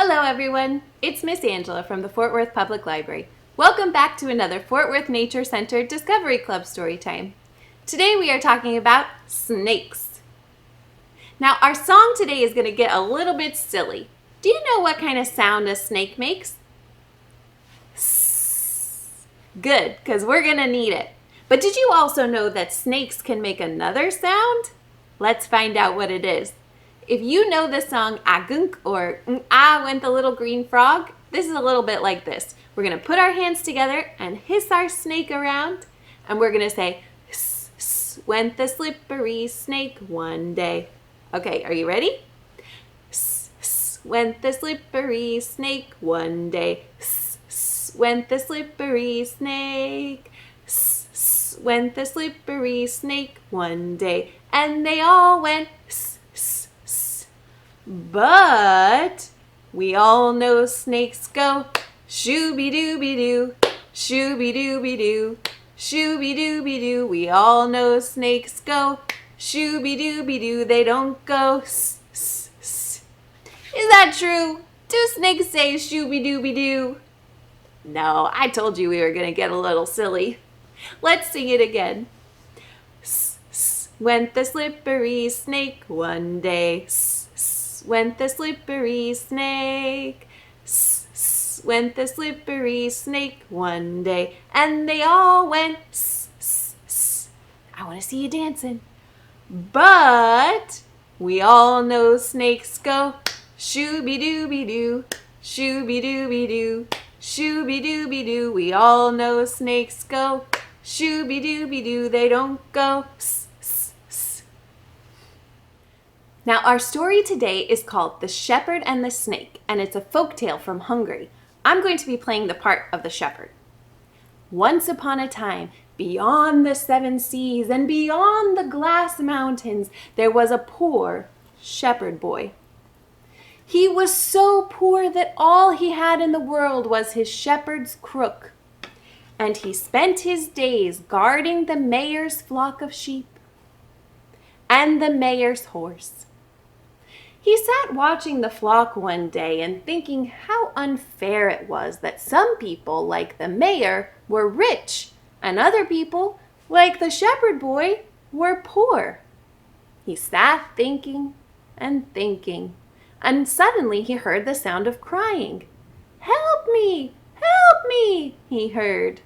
Hello everyone, it's Miss Angela from the Fort Worth Public Library. Welcome back to another Fort Worth Nature Center Discovery Club Storytime. Today we are talking about snakes. Now our song today is going to get a little bit silly. Do you know what kind of sound a snake makes? Good, because we're going to need it. But did you also know that snakes can make another sound? Let's find out what it is. If you know the song Agunk or Ah Went the Little Green Frog, this is a little bit like this. We're going to put our hands together and hiss our snake around, and we're going to say, "Hiss, hiss, went the slippery snake one day." Okay, are you ready? Hiss, hiss, went the slippery snake one day. Hiss, hiss, went the slippery snake. Hiss, hiss, went the slippery snake one day, and they all went hiss. But we all know snakes go shooby-dooby-doo, shooby-dooby-doo, shooby-dooby-doo. We all know snakes go shooby-dooby-doo. They don't go s-s-s. Is that true? Do snakes say shooby-dooby-doo? No, I told you we were going to get a little silly. Let's sing it again. S-s, went the slippery snake one day. Went the slippery snake. Went the slippery snake one day, and they all went I want to see you dancing. But we all know snakes go shooby-dooby-doo, shooby-dooby-doo, shooby-dooby-doo. We all know snakes go shooby-dooby-doo. They don't go Now, our story today is called The Shepherd and the Snake, and it's a folktale from Hungary. I'm going to be playing the part of the shepherd. Once upon a time, beyond the seven seas and beyond the glass mountains, there was a poor shepherd boy. He was so poor that all he had in the world was his shepherd's crook, and he spent his days guarding the mayor's flock of sheep and the mayor's horse. He sat watching the flock one day and thinking how unfair it was that some people, like the mayor, were rich, and other people, like the shepherd boy, were poor. He sat thinking and thinking, and suddenly he heard the sound of crying. "Help me! Help me!" he heard.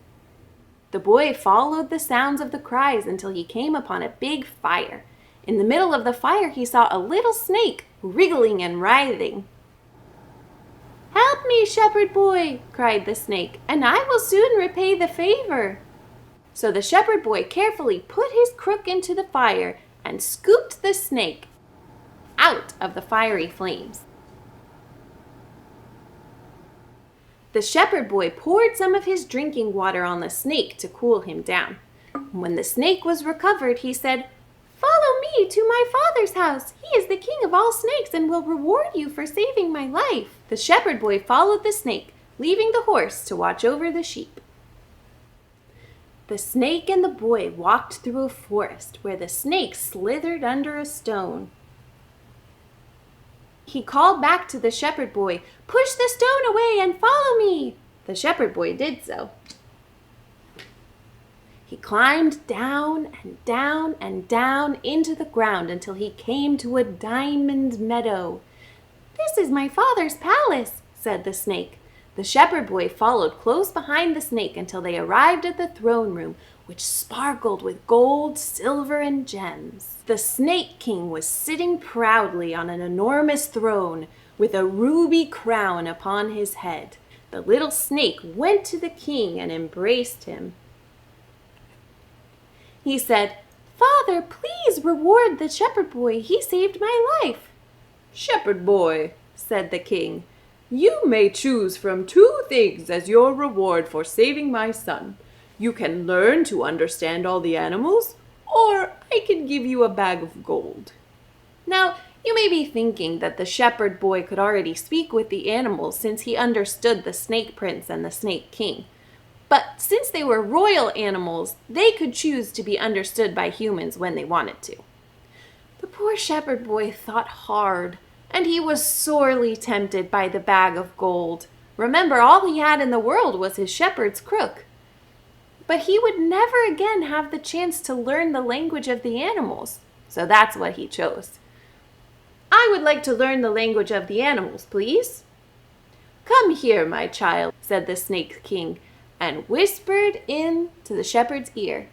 The boy followed the sounds of the cries until he came upon a big fire. In the middle of the fire, he saw a little snake wriggling and writhing. "Help me, shepherd boy," cried the snake, "and I will soon repay the favor." So the shepherd boy carefully put his crook into the fire and scooped the snake out of the fiery flames. The shepherd boy poured some of his drinking water on the snake to cool him down. When the snake was recovered, he said, "Follow me to my father's house. He is the king of all snakes and will reward you for saving my life." The shepherd boy followed the snake, leaving the horse to watch over the sheep. The snake and the boy walked through a forest where the snake slithered under a stone. He called back to the shepherd boy, "Push the stone away and follow me." The shepherd boy did so. He climbed down and down and down into the ground until he came to a diamond meadow. "This is my father's palace," said the snake. The shepherd boy followed close behind the snake until they arrived at the throne room, which sparkled with gold, silver, and gems. The Snake King was sitting proudly on an enormous throne with a ruby crown upon his head. The little snake went to the king and embraced him. He said, "Father, please reward the shepherd boy. He saved my life." "Shepherd boy," said the king, "you may choose from two things as your reward for saving my son. You can learn to understand all the animals, or I can give you a bag of gold." Now, you may be thinking that the shepherd boy could already speak with the animals since he understood the Snake Prince and the Snake King. But since they were royal animals, they could choose to be understood by humans when they wanted to. The poor shepherd boy thought hard and he was sorely tempted by the bag of gold. Remember, all he had in the world was his shepherd's crook. But he would never again have the chance to learn the language of the animals, so that's what he chose. "I would like to learn the language of the animals, please." "Come here, my child," said the Snake King, and whispered into the shepherd's ear.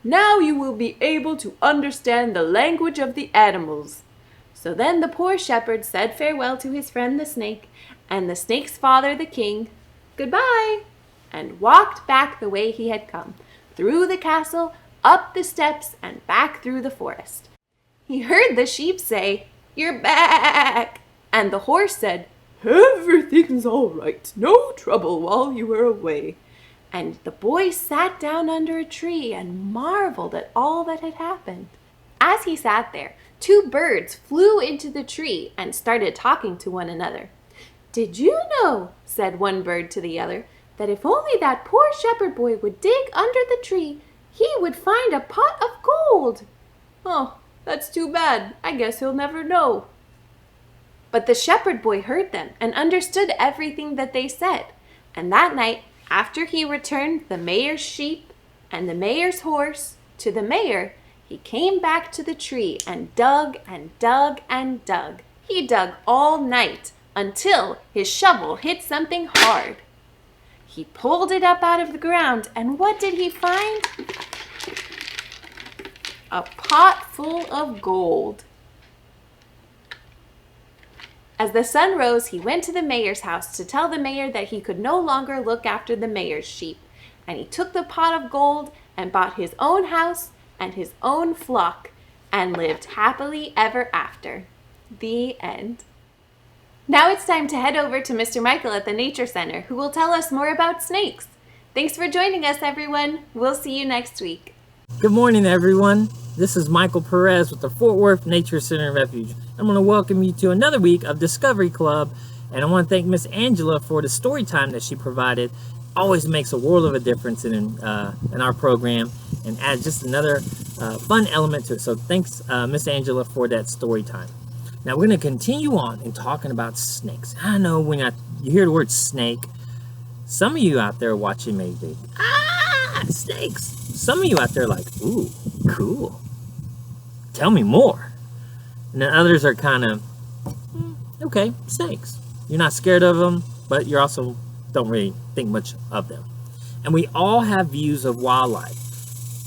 "Now you will be able to understand the language of the animals." So then the poor shepherd said farewell to his friend the snake, and the snake's father the king, "Goodbye," and walked back the way he had come, through the castle, up the steps, and back through the forest. He heard the sheep say, "You're back," and the horse said, "Everything's all right, no trouble while you were away." And the boy sat down under a tree and marveled at all that had happened. As he sat there, 2 birds flew into the tree and started talking to one another. "Did you know," said one bird to the other, "that if only that poor shepherd boy would dig under the tree, he would find a pot of gold?" "Oh, that's too bad. I guess he'll never know." But the shepherd boy heard them and understood everything that they said. And that night, after he returned the mayor's sheep and the mayor's horse to the mayor, he came back to the tree and dug and dug and dug. He dug all night until his shovel hit something hard. He pulled it up out of the ground, and what did he find? A pot full of gold. As the sun rose, he went to the mayor's house to tell the mayor that he could no longer look after the mayor's sheep, and he took the pot of gold and bought his own house and his own flock, and lived happily ever after. The end. Now it's time to head over to Mr. Michael at the Nature Center, who will tell us more about snakes. Thanks for joining us, everyone. We'll see you next week. Good morning, everyone. This is Michael Perez with the Fort Worth Nature Center Refuge. I'm going to welcome you to another week of Discovery Club, and I want to thank Miss Angela for the story time that she provided. Always makes a world of a difference in our program and adds just another fun element to it. So thanks, Miss Angela, for that story time. Now we're going to continue on in talking about snakes. I know when you hear the word snake, some of you out there watching may think, snakes. Some of you out there are like, ooh, cool. Tell me more. And then others are kind of, okay, snakes. You're not scared of them, but you also don't really think much of them. And we all have views of wildlife,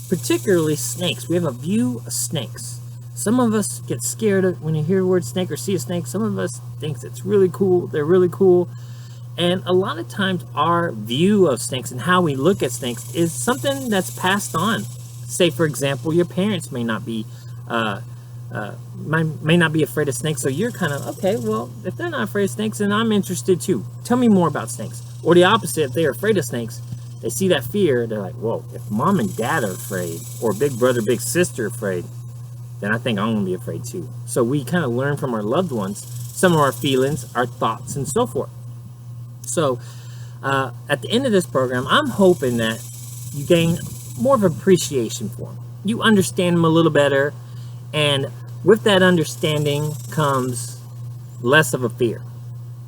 particularly snakes. We have a view of snakes. Some of us get scared when you hear the word snake or see a snake. Some of us think it's really cool. They're really cool. And a lot of times our view of snakes and how we look at snakes is something that's passed on. Say, for example, your parents may not be afraid of snakes, so you're kind of, okay, well, if they're not afraid of snakes, then I'm interested too. Tell me more about snakes. Or the opposite, if they're afraid of snakes, they see that fear, they're like, whoa, if mom and dad are afraid, or big brother, big sister are afraid, then I think I'm going to be afraid too. So we kind of learn from our loved ones some of our feelings, our thoughts, and so forth. So at the end of this program, I'm hoping that you gain more of appreciation for them. You understand them a little better, and with that understanding comes less of a fear.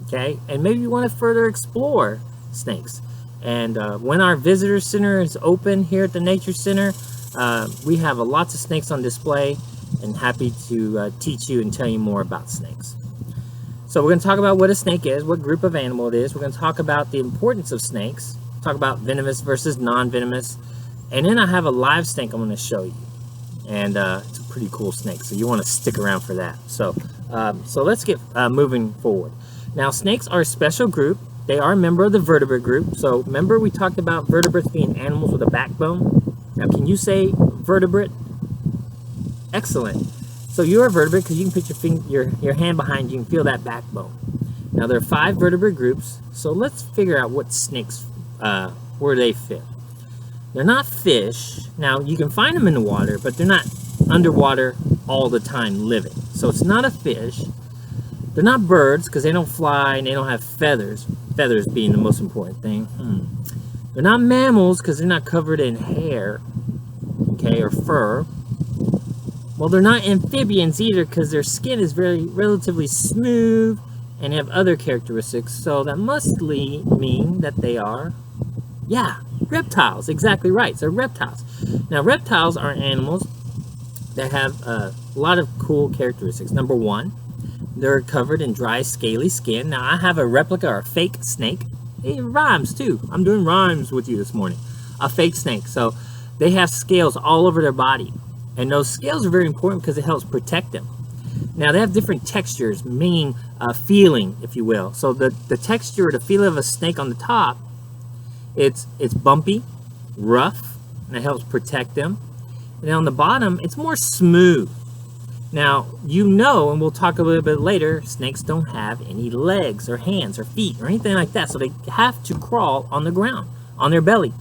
Okay, and maybe you want to further explore snakes. And when our visitor center is open here at the Nature Center, we have lots of snakes on display, and happy to teach you and tell you more about snakes. So we're going to talk about what a snake is, what group of animal it is. We're going to talk about the importance of snakes, talk about venomous versus non-venomous, and then I have a live snake I'm going to show you. And it's a pretty cool snake, so you want to stick around for that. So let's get moving forward. Now, snakes are a special group. They are a member of the vertebrate group. So remember we talked about vertebrates being animals with a backbone? Now, can you say vertebrate? Excellent. So you're a vertebrate because you can put your hand behind you and feel that backbone. Now, there are 5 vertebrate groups. So let's figure out what snakes, where they fit. They're not fish. Now, you can find them in the water, but they're not underwater all the time living. So it's not a fish. They're not birds because they don't fly and they don't have feathers. Feathers being the most important thing. They're not mammals because they're not covered in hair, okay, or fur. Well, they're not amphibians either because their skin is relatively smooth and have other characteristics. So that must mean that they are, yeah, reptiles. Exactly right. So reptiles. Now, reptiles are animals that have a lot of cool characteristics. Number one, they're covered in dry, scaly skin. Now, I have a replica or a fake snake. It rhymes too. I'm doing rhymes with you this morning. A fake snake. So they have scales all over their body. And those scales are very important because it helps protect them. Now, they have different textures, meaning feeling, if you will. So the texture or the feel of a snake on the top, it's bumpy, rough, and it helps protect them. And on the bottom, it's more smooth. Now, you know, and we'll talk a little bit later, snakes don't have any legs or hands or feet or anything like that. So they have to crawl on the ground, on their belly.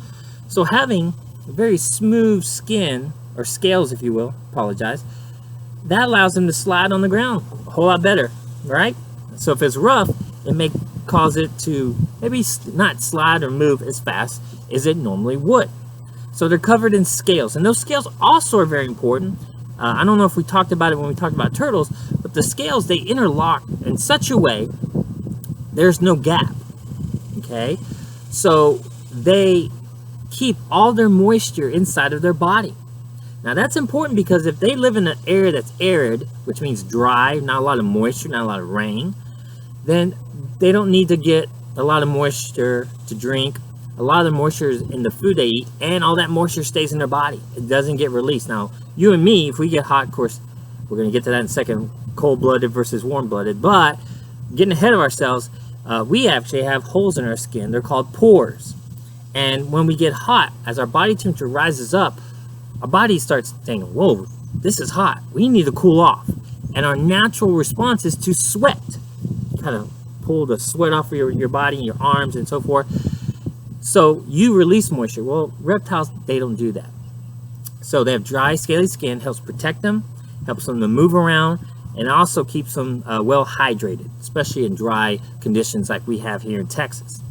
So having a very smooth skin, or scales, if you will, apologize, that allows them to slide on the ground a whole lot better, right? So if it's rough, it may cause it to maybe not slide or move as fast as it normally would. So they're covered in scales, and those scales also are very important. I don't know if we talked about it when we talked about turtles, but the scales, they interlock in such a way there's no gap, okay? So they keep all their moisture inside of their body. Now that's important because if they live in an area that's arid, which means dry, not a lot of moisture, not a lot of rain, then they don't need to get a lot of moisture to drink. A lot of the moisture is in the food they eat, and all that moisture stays in their body. It doesn't get released. Now, you and me, if we get hot, of course, we're going to get to that in a second, cold-blooded versus warm-blooded, but getting ahead of ourselves, we actually have holes in our skin. They're called pores. And when we get hot, as our body temperature rises up, our body starts thinking, whoa, this is hot. We need to cool off. And our natural response is to sweat. Kind of pull the sweat off of your body and your arms and so forth. So you release moisture. Well, reptiles, they don't do that. So they have dry, scaly skin, helps protect them, helps them to move around, and also keeps them well hydrated, especially in dry conditions like we have here in Texas.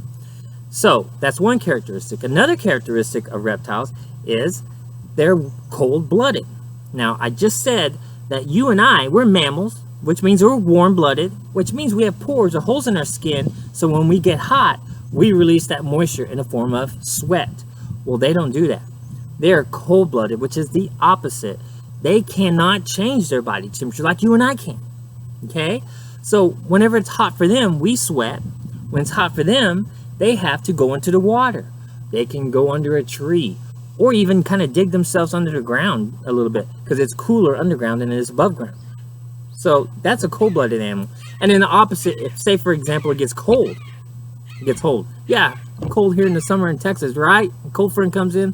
So that's one characteristic. Another characteristic of reptiles is they're cold-blooded. Now, I just said that you and I, we're mammals, which means we're warm-blooded, which means we have pores or holes in our skin, so when we get hot, we release that moisture in the form of sweat. Well, they don't do that. They're cold-blooded, which is the opposite. They cannot change their body temperature like you and I can, okay? So whenever it's hot for them, we sweat. When it's hot for them, they have to go into the water. They can go under a tree or even kind of dig themselves under the ground a little bit because it's cooler underground than it is above ground. So that's a cold-blooded animal. And then the opposite, if, say, for example, it gets cold. It gets cold. Yeah, cold here in the summer in Texas, right? Cold front comes in.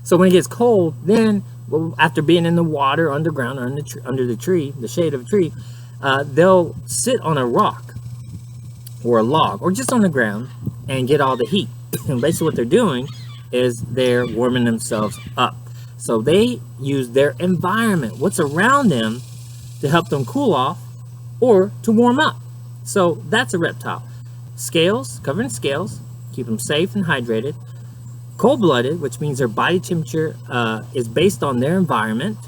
So when it gets cold, then well, after being in the water, underground, or under the tree, the shade of a tree, they'll sit on a rock or a log or just on the ground and get all the heat. And basically what they're doing is they're warming themselves up. So they use their environment, what's around them, to help them cool off or to warm up. So that's a reptile. Scales, covered in scales, keep them safe and hydrated. Cold-blooded, which means their body temperature is based on their environment.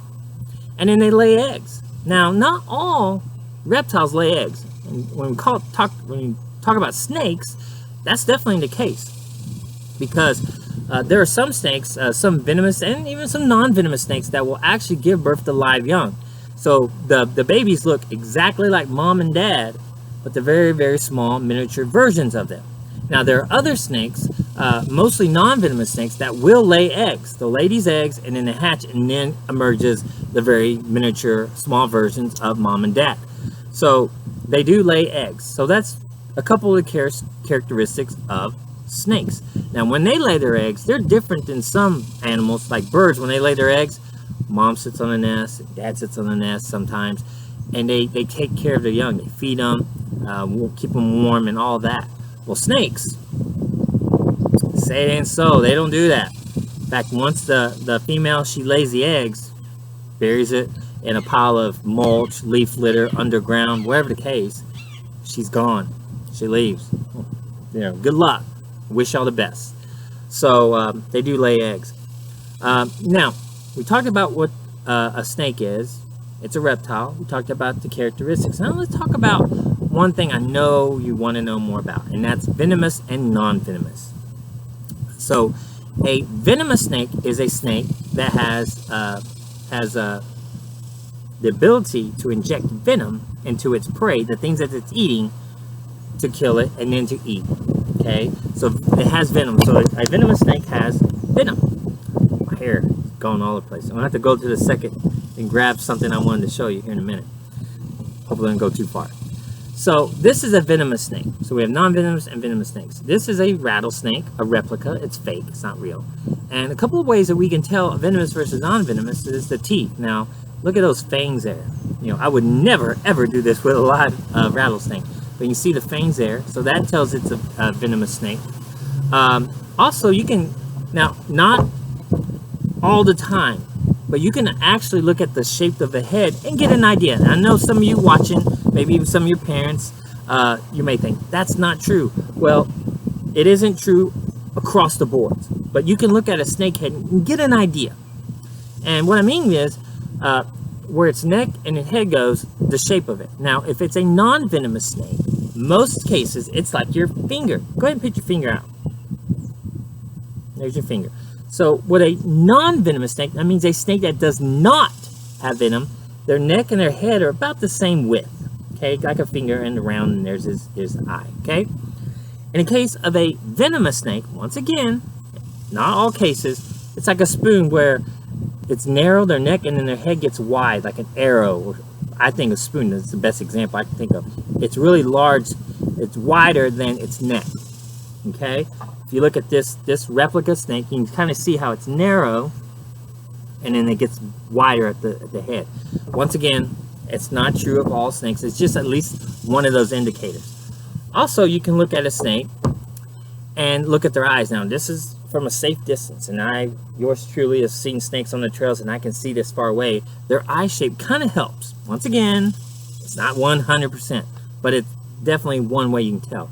And then they lay eggs. Now, not all reptiles lay eggs. And when we talk about snakes, that's definitely the case. Because there are some snakes, some venomous and even some non-venomous snakes that will actually give birth to live young. So the babies look exactly like mom and dad, but they're very, very small miniature versions of them. Now, there are other snakes, mostly non-venomous snakes, that will lay eggs. They'll lay these eggs, and then they hatch, and then emerges the very miniature, small versions of mom and dad. So they do lay eggs. So that's a couple of characteristics of snakes. Now, when they lay their eggs, they're different than some animals, like birds. When they lay their eggs, mom sits on the nest, and dad sits on the nest sometimes, and they take care of their young. They feed them, keep them warm, and all that. Well, snakes, say it ain't so. They don't do that. In fact, once the female, she lays the eggs, buries it in a pile of mulch, leaf litter, underground, wherever the case, she's gone. She leaves. You know, good luck. Wish y'all the best. So they do lay eggs. Now, we talked about what a snake is. It's a reptile. We talked about the characteristics. Now let's talk about one thing I know you want to know more about, and that's venomous and non-venomous. So a venomous snake is a snake that has the ability to inject venom into its prey, the things that it's eating, to kill it and then to eat. Okay, so it has venom. So a venomous snake has venom. My hair is going all over the place. I'm gonna have to go to the second and grab something I wanted to show you here in a minute. Hopefully I don't go too far. So this is a venomous snake. So we have non-venomous and venomous snakes. This is a rattlesnake, a replica. It's fake, it's not real. And a couple of ways that we can tell venomous versus non-venomous is the teeth. Now, look at those fangs there. You know, I would never ever do this with a live rattlesnake. But you can see the fangs there. So that tells it's a venomous snake. Also, you can, now, not all the time, but you can actually look at the shape of the head and get an idea. And I know some of you watching, maybe even some of your parents, you may think, that's not true. Well, it isn't true across the board. But you can look at a snake head and get an idea. And what I mean is, where its neck and its head goes, the shape of it. Now, if it's a non-venomous snake, most cases, it's like your finger. Go ahead and put your finger out. There's your finger. So with a non-venomous snake, that means a snake that does not have venom. Their neck and their head are about the same width, okay, like a finger and around, and there's his eye, okay? In the case of a venomous snake, once again, not all cases, it's like a spoon where it's narrow, their neck, and then their head gets wide, like an arrow. Or I think a spoon is the best example I can think of. It's really large, it's wider than its neck, okay? If you look at this replica snake, you can kind of see how it's narrow, and then it gets wider at the head. Once again, it's not true of all snakes. It's just at least one of those indicators. Also, you can look at a snake and look at their eyes. Now, this is from a safe distance, and yours truly, has seen snakes on the trails, and I can see this far away. Their eye shape kind of helps. Once again, it's not 100%, but it's definitely one way you can tell.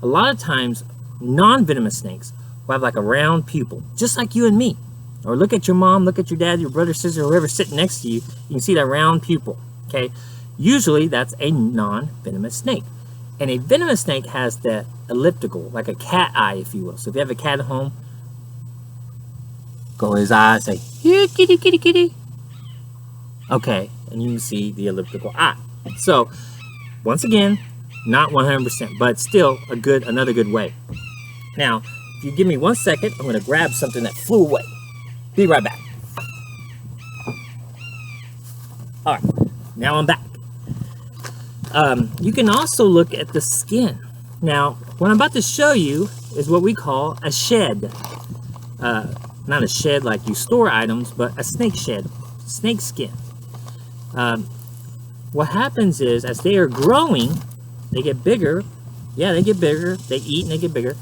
A lot of times, non-venomous snakes will have like a round pupil, just like you and me. Or look at your mom, look at your dad, your brother, sister, whoever sitting next to you. You can see that round pupil, okay? Usually, that's a non-venomous snake. And a venomous snake has that elliptical, like a cat eye, if you will. So if you have a cat at home, go his eyes, say, here, kitty, kitty, kitty. Okay, and you can see the elliptical eye. So, once again, not 100%, but still another good way. Now, if you give me 1 second, I'm going to grab something that flew away. Be right back. All right, now I'm back. You can also look at the skin. Now, what I'm about to show you is what we call a shed. Not a shed like you store items, but a snake shed, snake skin. What happens is, as they are growing, they get bigger. Yeah, they get bigger. They eat and they get bigger.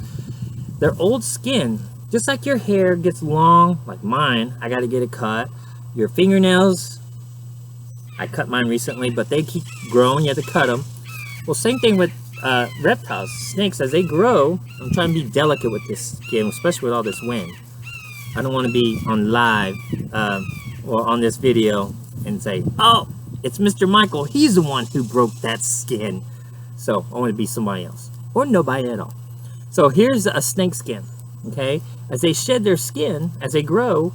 Their old skin, just like your hair gets long, like mine, I got to get it cut. Your fingernails, I cut mine recently, but they keep growing. You have to cut them. Well, same thing with reptiles, snakes. As they grow, I'm trying to be delicate with this skin, especially with all this wind. I don't want to be on live or on this video and say, oh, it's Mr. Michael. He's the one who broke that skin. So I want to be somebody else or nobody at all. So here's a snake skin, okay? As they shed their skin, as they grow,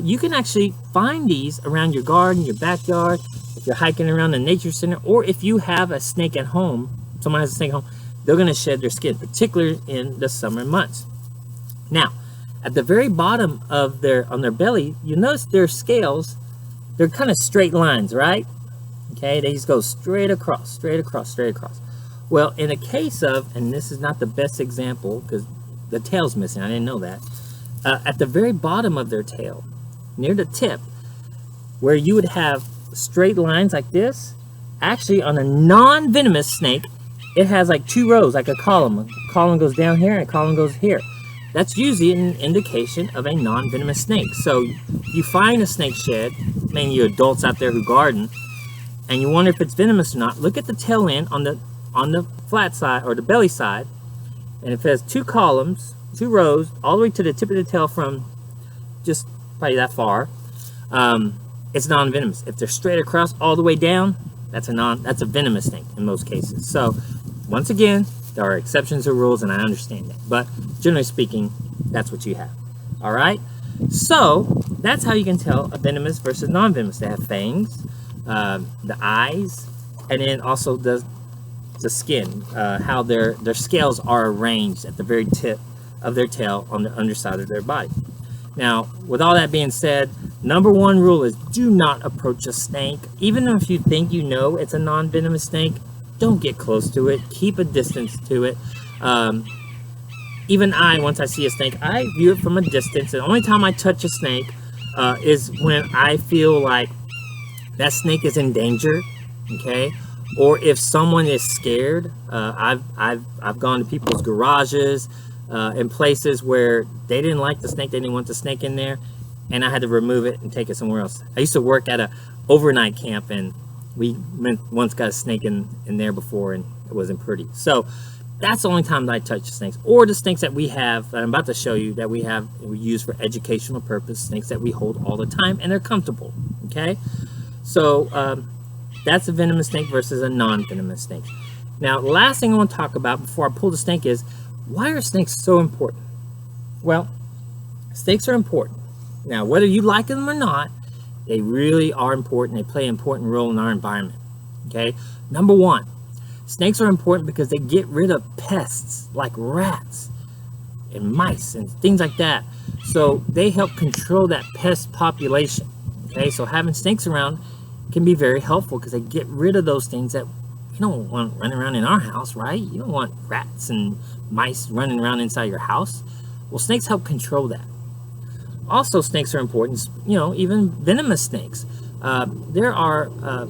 you can actually find these around your garden, your backyard, if you're hiking around the nature center, or if you have a snake at home, someone has a snake at home, they're going to shed their skin, particularly in the summer months. Now, at the very bottom of on their belly, you notice their scales, they're kind of straight lines, right? Okay, they just go straight across, straight across, straight across. Well, in a case of, and this is not the best example because the tail's missing, I didn't know that. At the very bottom of their tail, near the tip, where you would have straight lines like this, actually on a non-venomous snake, it has like two rows, like a column. A column goes down here and a column goes here. That's usually an indication of a non-venomous snake. So you find a snake shed, mainly you adults out there who garden, and you wonder if it's venomous or not, look at the tail end on the flat side or the belly side, and if it has two columns, two rows, all the way to the tip of the tail from just probably that far, it's non-venomous. If they're straight across all the way down, that's a venomous snake in most cases. So once again, there are exceptions to rules, and I understand that. But generally speaking, that's what you have. All right? So that's how you can tell a venomous versus non-venomous. They have fangs, the eyes, and then also the skin, how their scales are arranged at the very tip of their tail on the underside of their body. Now, with all that being said, number one rule is do not approach a snake. Even if you think you know it's a non-venomous snake, don't get close to it. Keep a distance to it. Even once I see a snake, I view it from a distance. The only time I touch a snake is when I feel like that snake is in danger, okay? Or if someone is scared. I've gone to people's garages in places where they didn't like the snake, they didn't want the snake in there, and I had to remove it and take it somewhere else. I used to work at a overnight camp, and we once got a snake in there before, and it wasn't pretty. So that's the only time that I touch snakes. Or the snakes that we have, that I'm about to show you, that we use for educational purpose, snakes that we hold all the time, and they're comfortable, okay? So that's a venomous snake versus a non-venomous snake. Now, the last thing I want to talk about before I pull the snake is, why are snakes so important? Well, snakes are important. Now, whether you like them or not, they really are important. They play an important role in our environment, okay? Number one, snakes are important because they get rid of pests like rats and mice and things like that. So they help control that pest population, okay? So having snakes around can be very helpful because they get rid of those things that you don't want running around in our house, right? You don't want rats and mice running around inside your house. Well, snakes help control that. Also, snakes are important, even venomous snakes. There are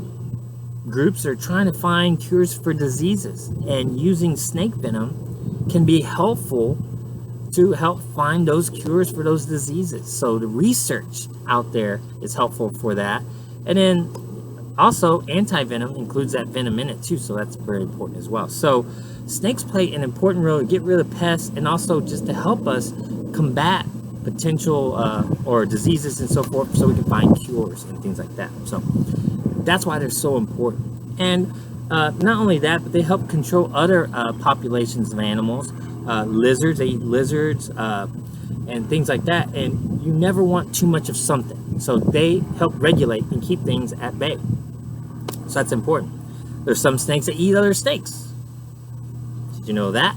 groups that are trying to find cures for diseases, and using snake venom can be helpful to help find those cures for those diseases. So the research out there is helpful for that. And then also, anti-venom includes that venom in it too, so that's very important as well. So snakes play an important role to get rid of pests, and also just to help us combat potential or diseases and so forth, so we can find cures and things like that. So that's why they're so important. And not only that, but they help control other populations of animals. Lizards, they eat lizards and things like that, and you never want too much of something. So they help regulate and keep things at bay. So that's important. There's some snakes that eat other snakes. Did you know that?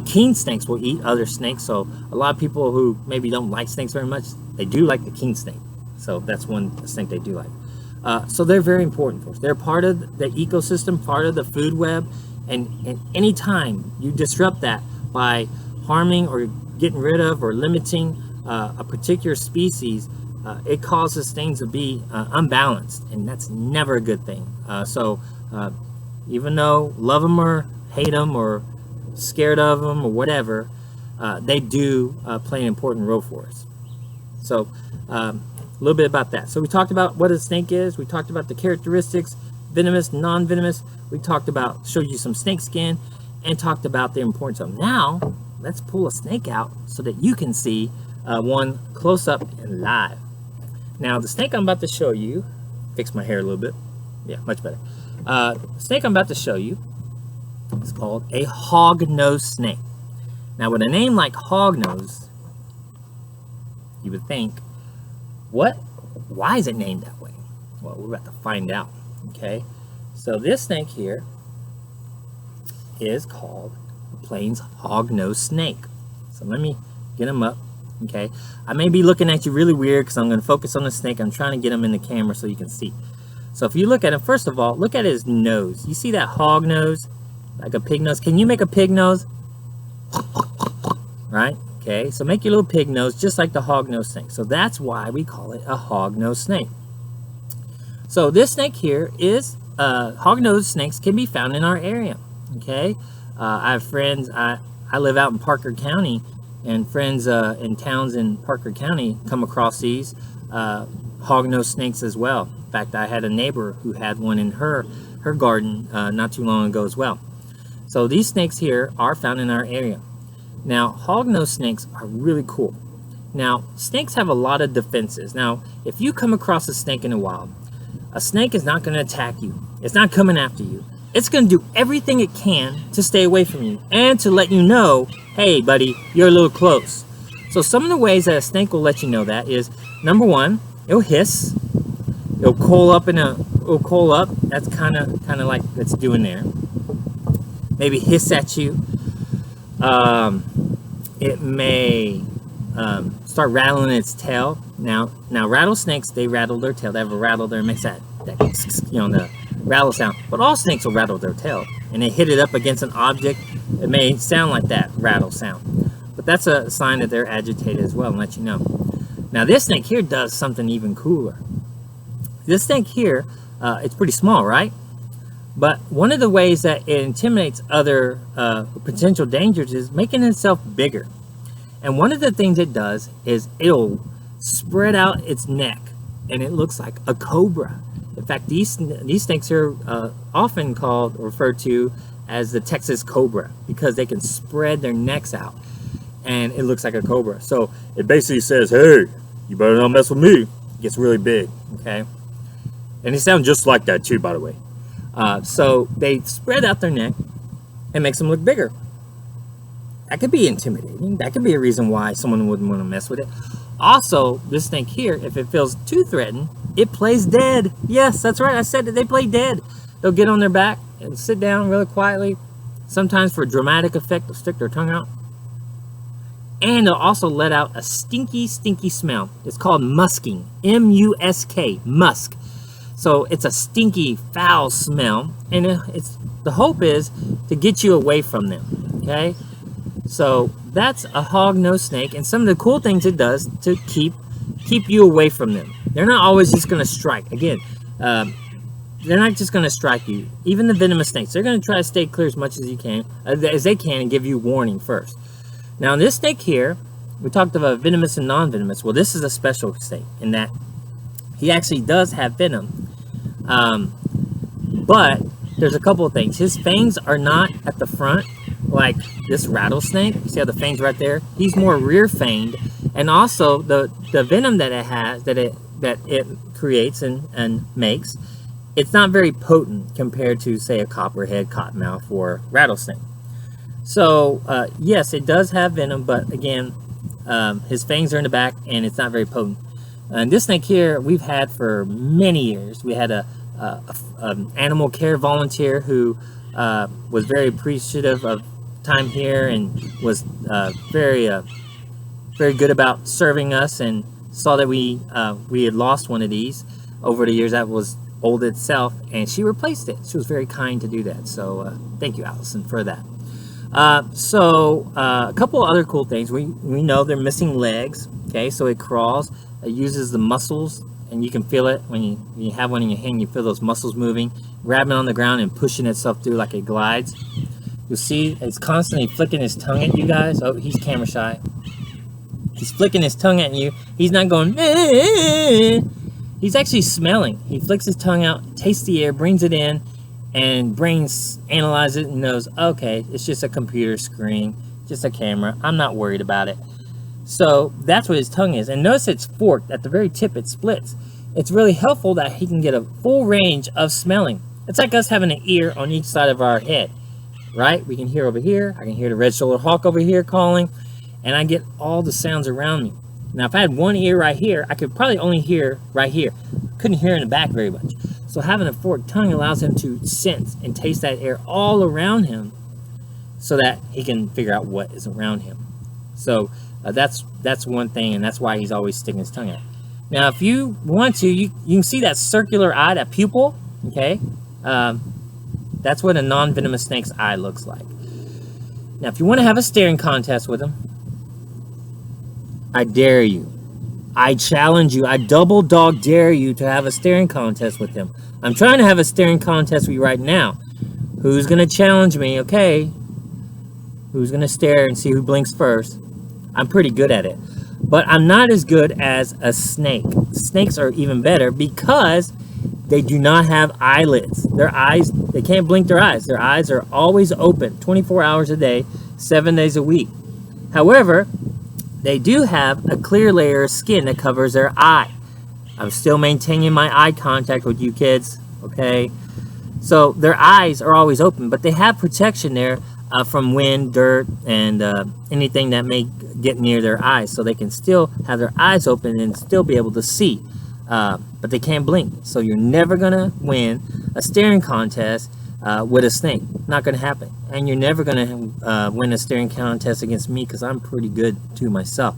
King snakes will eat other snakes. So a lot of people who maybe don't like snakes very much, they do like the king snake. So that's one snake they do like. So they're very important for us. They're part of the ecosystem, part of the food web. And any time you disrupt that by harming or getting rid of or limiting a particular species, it causes things to be unbalanced, and that's never a good thing. So even though love them or hate them or scared of them or whatever, they do play an important role for us. So a little bit about that. So we talked about what a snake is. We talked about the characteristics, venomous, non-venomous. We talked about, showed you some snake skin, and talked about the importance of them. Now, let's pull a snake out so that you can see one close up and live. Now, the snake I'm about to show you, fix my hair a little bit. Yeah, much better. The snake I'm about to show you is called a hognose snake. Now, with a name like hognose, you would think, why is it named that way? Well, we're about to find out, okay? So this snake here is called the Plains Hognose Snake. So let me get him up, okay? I may be looking at you really weird because I'm going to focus on the snake. I'm trying to get him in the camera so you can see. So if you look at him, first of all, look at his nose. You see that hog nose? Like a pig nose? Can you make a pig nose? Right? Okay, so make your little pig nose just like the hognose snake. So that's why we call it a hognose snake. So this snake here is, hognose snakes can be found in our area. Okay, I have friends, I live out in Parker County, and friends in towns in Parker County come across these hognose snakes as well. In fact, I had a neighbor who had one in her garden not too long ago as well. So these snakes here are found in our area. Now, hognose snakes are really cool. Now, snakes have a lot of defenses. Now, if you come across a snake in the wild, a snake is not going to attack you. It's not coming after you. It's going to do everything it can to stay away from you and to let you know, hey, buddy, you're a little close. So some of the ways that a snake will let you know that is, number one, it'll hiss. It'll coil up That's kind of like it's doing there. Maybe hiss at you. It may start rattling its tail. Now rattlesnakes, they rattle their tail. They have a rattle there, makes that the rattle sound. But all snakes will rattle their tail, and they hit it up against an object. It may sound like that rattle sound, but that's a sign that they're agitated as well, and let you know. Now this snake here does something even cooler. This snake here, it's pretty small, right? But one of the ways that it intimidates other potential dangers is making itself bigger. And one of the things it does is it'll spread out its neck, and it looks like a cobra. In fact, these snakes are often called or referred to as the Texas cobra because they can spread their necks out, and it looks like a cobra. So it basically says, hey, you better not mess with me. It gets really big, okay? And they sound just like that too, by the way. So they spread out their neck and makes them look bigger. That could be intimidating. That could be a reason why someone wouldn't want to mess with it. Also, this snake here, if it feels too threatened, it plays dead. Yes, that's right. I said that they play dead. They'll get on their back and sit down really quietly. Sometimes for dramatic effect, they'll stick their tongue out. And they'll also let out a stinky, stinky smell. It's called musking. M-U-S-K, musk. So it's a stinky, foul smell. And the hope is to get you away from them. Okay? So that's a hognose snake, and some of the cool things it does to keep you away from them. They're not always just going to strike. Again, they're not just going to strike you. Even the venomous snakes, they're going to try to stay clear as much as they can, and give you warning first. Now, this snake here, we talked about venomous and non-venomous. Well, this is a special snake in that he actually does have venom, but there's a couple of things. His fangs are not at the front like this rattlesnake. You see how the fangs right there? He's more rear fanged, and also the venom that it has, that it creates and makes, it's not very potent compared to, say, a copperhead, cottonmouth, or rattlesnake. So yes, it does have venom, but again, his fangs are in the back, and it's not very potent. And this snake here, we've had for many years. We had an animal care volunteer who was very appreciative of time here and was very good about serving us, and saw that we had lost one of these over the years that was old itself, and she replaced it. She was very kind to do that. So thank you, Allison, for that. A couple other cool things. We know they're missing legs. Okay, so it crawls. It uses the muscles, and you can feel it when you have one in your hand. You feel those muscles moving, grabbing on the ground and pushing itself through like it glides. You'll see it's constantly flicking his tongue at you guys. Oh, he's camera shy. He's flicking his tongue at you. He's not going, he's actually smelling. He flicks his tongue out, tastes the air, brings it in, and brains analyze it and knows, okay, it's just a computer screen, just a camera. I'm not worried about it. So that's what his tongue is. And notice it's forked at the very tip. It splits. It's really helpful that he can get a full range of smelling. It's like us having an ear on each side of our head, right? We can hear over here. I can hear the red-shouldered hawk over here calling, and I get all the sounds around me. Now, if I had one ear right here, I could probably only hear right here. Couldn't hear in the back very much. So having a forked tongue allows him to sense and taste that air all around him so that he can figure out what is around him. So that's one thing, and that's why he's always sticking his tongue out. Now, if you want to, you can see that circular eye, that pupil, okay? That's what a non-venomous snake's eye looks like. Now, if you want to have a staring contest with him, I dare you. I challenge you. I double dog dare you to have a staring contest with him. I'm trying to have a staring contest with you right now. Who's going to challenge me? Okay. Who's going to stare and see who blinks first? I'm pretty good at it. But I'm not as good as a snake. Snakes are even better because they do not have eyelids. Their eyes, they can't blink their eyes. Their eyes are always open 24 hours a day, 7 days a week. However, they do have a clear layer of skin that covers their eye. I'm still maintaining my eye contact with you kids, okay? So their eyes are always open, but they have protection there from wind, dirt, and anything that may get near their eyes. So they can still have their eyes open and still be able to see, but they can't blink. So you're never gonna win a staring contest with a snake. Not gonna happen. And you're never gonna win a staring contest against me, because I'm pretty good too myself.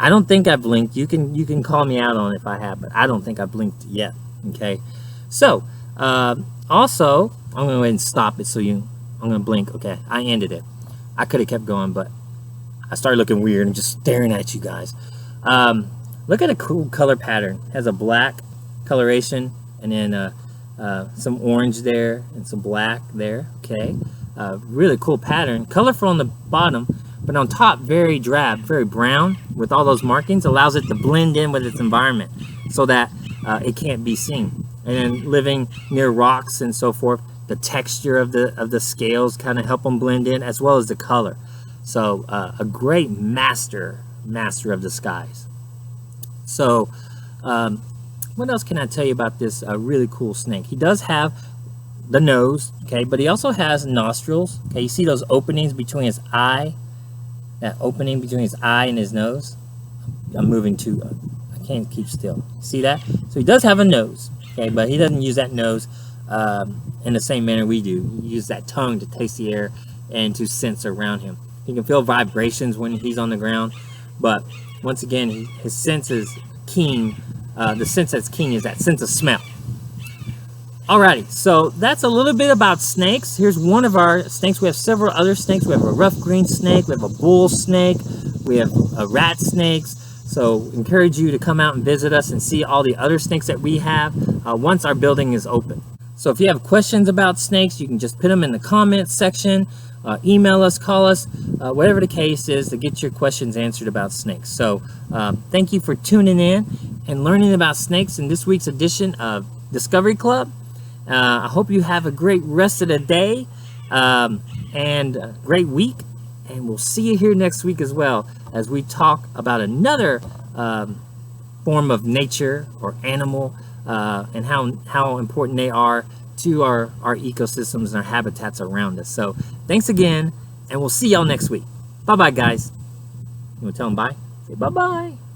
I don't think I blinked. You can call me out on it if I have, but I don't think I blinked yet. Okay, so also I'm gonna go ahead and stop it. I'm gonna blink. Okay, I ended it. I could have kept going, but I started looking weird and just staring at you guys. Look at a cool color pattern. It has a black coloration, and then some orange there and some black there. Okay, really cool pattern. Colorful on the bottom, but on top very drab, very brown, with all those markings. Allows it to blend in with its environment so that it can't be seen. And then living near rocks and so forth, the texture of the scales kind of help them blend in, as well as the color. So a great master of the skies. So what else can I tell you about this really cool snake? He does have the nose, okay, but he also has nostrils. Okay, you see those openings between his eye, that opening between his eye and his nose. I'm moving too, I can't keep still. See that? So he does have a nose, okay, but he doesn't use that nose in the same manner we do. He uses that tongue to taste the air and to sense around him. He can feel vibrations when he's on the ground, but once again, his sense is keen. The sense that's keen is that sense of smell. Alrighty, so that's a little bit about snakes. Here's one of our snakes. We have several other snakes. We have a rough green snake, we have a bull snake, we have rat snakes. So encourage you to come out and visit us and see all the other snakes that we have once our building is open. So if you have questions about snakes, you can just put them in the comments section, email us, call us, whatever the case is, to get your questions answered about snakes. So thank you for tuning in and learning about snakes in this week's edition of Discovery Club. I hope you have a great rest of the day and a great week, and we'll see you here next week as well, as we talk about another form of nature or animal and how important they are to our ecosystems and our habitats around us. So thanks again, and we'll see y'all next week. Bye bye, guys. You want to tell them bye? Say bye bye.